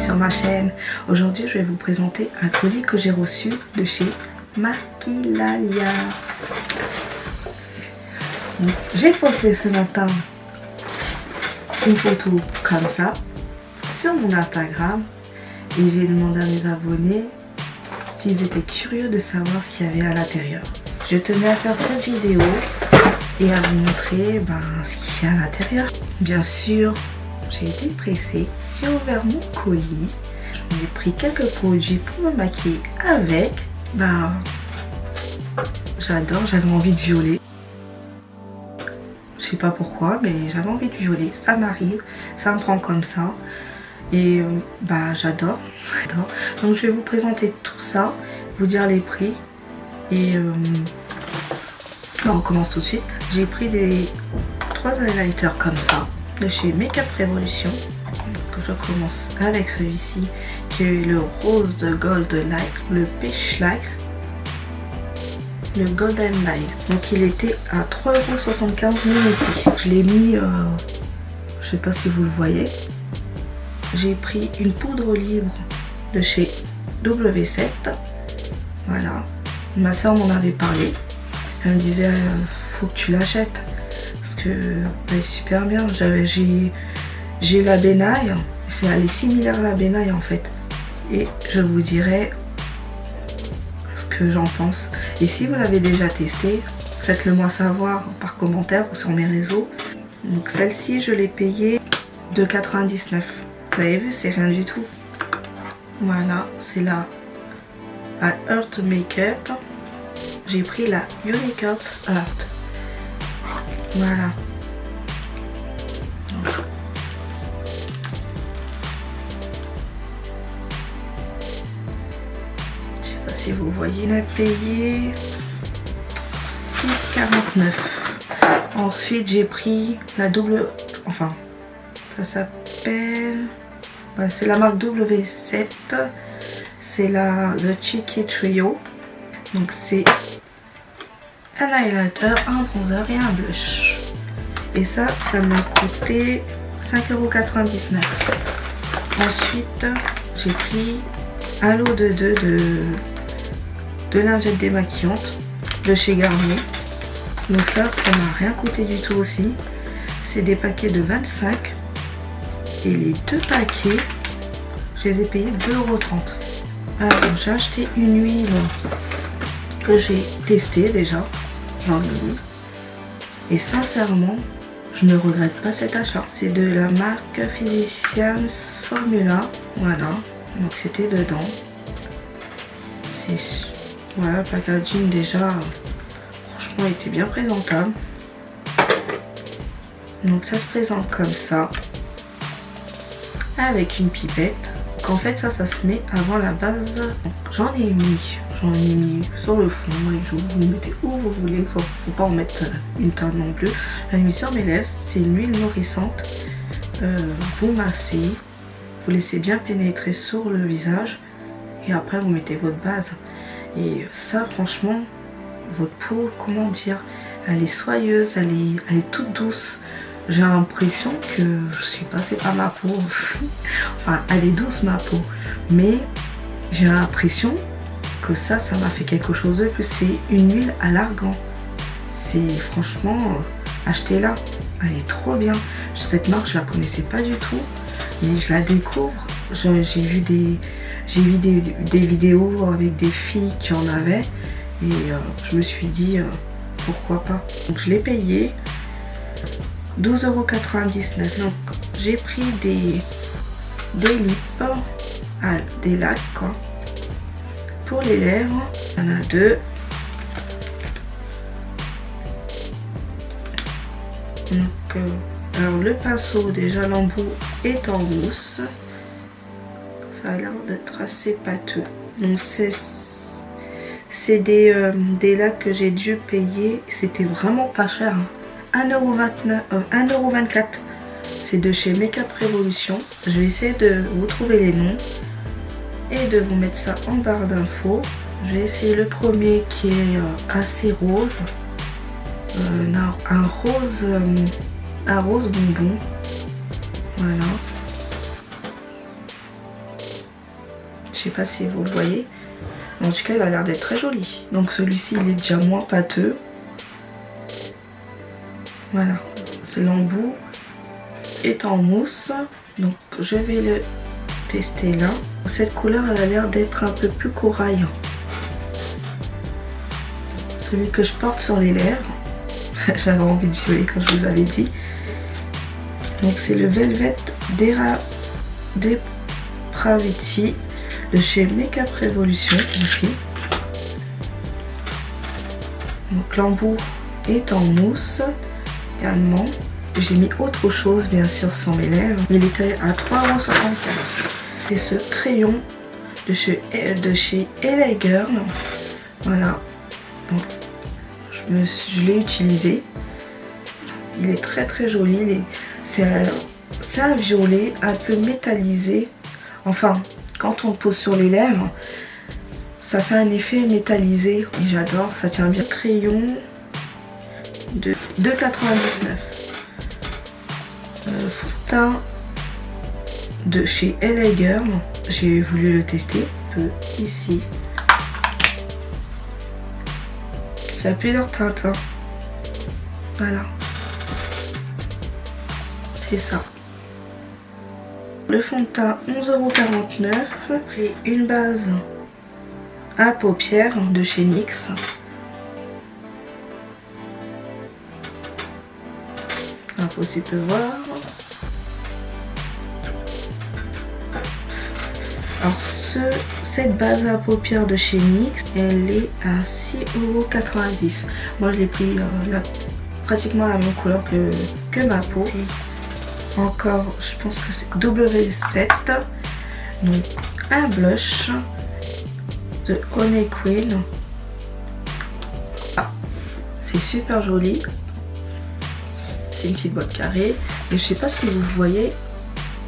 sur ma chaîne. Aujourd'hui je vais vous présenter un colis que j'ai reçu de chez Maquilalia. J'ai posté ce matin une photo comme ça sur mon Instagram et j'ai demandé à mes abonnés s'ils étaient curieux de savoir ce qu'il y avait à l'intérieur. Je tenais à faire cette vidéo et à vous montrer ce qu'il y a à l'intérieur. Bien sûr, j'ai été pressée, j'ai ouvert mon colis, j'ai pris quelques produits pour me maquiller avec. J'adore, j'avais envie de violer. Je sais pas pourquoi, mais j'avais envie de violer. Ça m'arrive, ça me prend comme ça. Et j'adore. Donc je vais vous présenter tout ça, vous dire les prix. Et on commence tout de suite. J'ai pris 3 highlighters comme ça de chez Makeup Revolution. Donc je commence avec celui-ci qui est le rose de Gold Light, le Peach Light, le Golden Light. Donc il était à 3,75 €. Je l'ai mis, je sais pas si vous le voyez. J'ai pris une poudre libre de chez W7. Voilà. Ma soeur m'en avait parlé. Elle me disait faut que tu l'achètes parce que elle est super bien. J'ai la Benaille. Elle est similaire à la Benaille en fait. Et je vous dirai ce que j'en pense. Et si vous l'avez déjà testé, faites-le moi savoir par commentaire ou sur mes réseaux. Donc celle-ci, je l'ai payée 2,99 €. Vous avez vu, c'est rien du tout. Voilà, c'est la Earth Makeup. J'ai pris la Unicorns Earth. Voilà. Je sais pas si vous voyez, la payé 6,49 €. Ensuite, j'ai pris la double... Enfin, ça s'appelle... c'est la marque W7. C'est la The Cheeky Trio. Donc c'est un highlighter, un bronzer et un blush. Et ça m'a coûté 5,99 €. Ensuite, j'ai pris un lot de 2 de lingettes démaquillantes de chez Garnier. Donc ça m'a rien coûté du tout aussi. C'est des paquets de 25. Et les 2 paquets, je les ai payés 2,30 €. Alors j'ai acheté une huile que j'ai testée déjà, j'en ai mis. Et sincèrement, je ne regrette pas cet achat. C'est de la marque Physicians Formula. Voilà, donc c'était dedans. Voilà, le packaging déjà, franchement, il était bien présentable. Donc ça se présente comme ça, avec une pipette. Donc en fait ça se met avant la base. J'en ai mis sur le fond et vous le mettez où vous voulez. Faut pas en mettre une tonne non plus. Je l'ai mis sur mes lèvres. C'est une huile nourrissante. Vous massez, vous laissez bien pénétrer sur le visage et après vous mettez votre base. Et ça franchement, votre peau, comment dire, elle est soyeuse, elle est toute douce. J'ai l'impression que, je sais pas, c'est pas ma peau. Enfin, elle est douce ma peau. Mais j'ai l'impression que ça m'a fait quelque chose de plus. C'est une huile à l'argan. C'est franchement, achetez-la. Elle est trop bien. Cette marque, je la connaissais pas du tout. Mais je la découvre. J'ai vu des vidéos avec des filles qui en avaient. Et je me suis dit, pourquoi pas. Donc je l'ai payé 12,99 €. Donc j'ai pris des lips, des lacs quoi. Pour les lèvres, il y en a 2. Donc alors le pinceau, déjà l'embout est en mousse. Ça a l'air d'être assez pâteux. Donc c'est des lacs que j'ai dû payer. C'était vraiment pas cher. 1,24 €. C'est de chez Makeup Revolution. Je vais essayer de vous trouver les noms et de vous mettre ça en barre d'infos. Je vais essayer le premier qui est assez rose. Un rose bonbon. Voilà. sais pas si vous le voyez. En tout cas, il a l'air d'être très joli. Donc celui-ci, il est déjà moins pâteux. Voilà, l'embout est en mousse. Donc je vais le tester là. Cette couleur, elle a l'air d'être un peu plus corail. Celui que je porte sur les lèvres. J'avais envie de violer comme je vous avais dit. Donc c'est le Velvet Depravity de chez Makeup Revolution aussi. Donc l'embout est en mousse également. J'ai mis autre chose bien sûr sur mes lèvres. Il était à 3,75 €. Et ce crayon de chez LA Girl. Voilà. Donc, je l'ai utilisé. Il est très très joli. C'est un violet un peu métallisé. Enfin, quand on le pose sur les lèvres, ça fait un effet métallisé. Et j'adore, ça tient bien. Crayon de 2,99 €. Fond de teint de chez LA Girl. J'ai voulu le tester un peu ici. Il y a plusieurs teintes. Voilà. C'est ça. Le fond de teint 11,49 €. Et une base à paupières de chez NYX. Impossible de voir. Alors cette base à paupières de chez NYX, elle est à 6,90 €. Moi je l'ai pris pratiquement la même couleur que ma peau. Encore, je pense que c'est W7. Donc un blush de Honey Queen. Ah, c'est super joli. C'est une petite boîte carrée. Et je sais pas si vous voyez,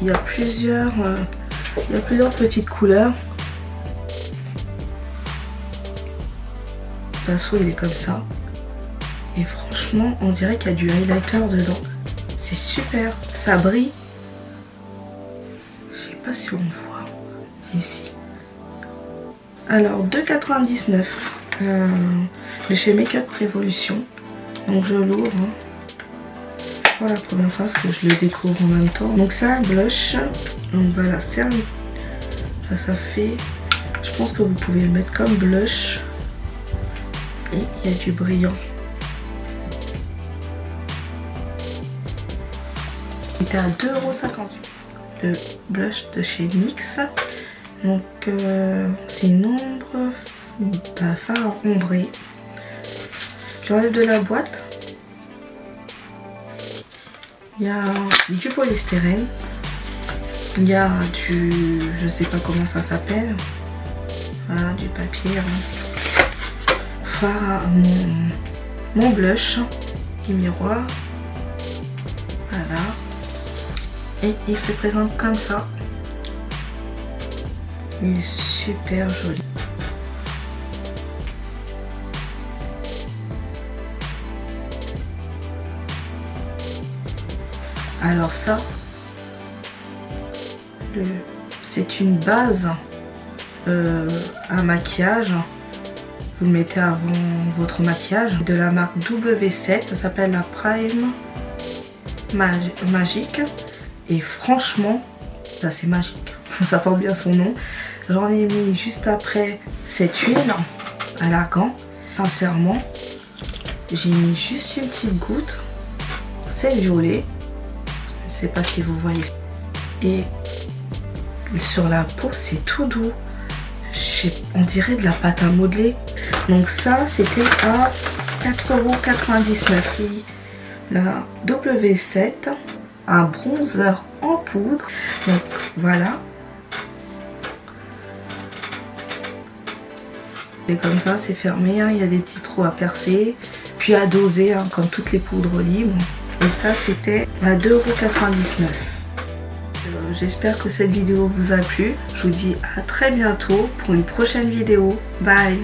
il y a plusieurs petites couleurs. Le pinceau il est comme ça. Et franchement, on dirait qu'il y a du highlighter dedans. C'est super. Ça brille. Je sais pas si on le voit ici. Alors 2,99 € de chez Makeup Revolution. Donc je l'ouvre. Pour la première fois parce que je le découvre en même temps. Donc c'est un blush. Donc voilà, c'est ça fait. Je pense que vous pouvez le mettre comme blush. Et il y a du brillant. Il était à 2,58 €. Le blush de chez NYX. Donc c'est une ombre fard ombré. Je l'enlève de la boîte. Il y a du polystyrène. Il y a du... je sais pas comment ça s'appelle. Voilà, du papier. Fard, mon blush. Petit miroir. Voilà. Et il se présente comme ça. Il est super joli. Alors ça, c'est une base à maquillage. Vous le mettez avant votre maquillage. De la marque W7, ça s'appelle la Prime Magique. Et franchement, là c'est magique. Ça porte bien son nom. J'en ai mis juste après cette huile à l'argan. Sincèrement, j'ai mis juste une petite goutte. C'est violet. Je ne sais pas si vous voyez. Et sur la peau, c'est tout doux. On dirait de la pâte à modeler. Donc ça, c'était à 4,99 €. La W7, un bronzer en poudre. Donc voilà. C'est comme ça, c'est fermé. Il y a des petits trous à percer. Puis à doser, comme toutes les poudres libres. Et ça, c'était à 2,99 €. J'espère que cette vidéo vous a plu. Je vous dis à très bientôt pour une prochaine vidéo. Bye!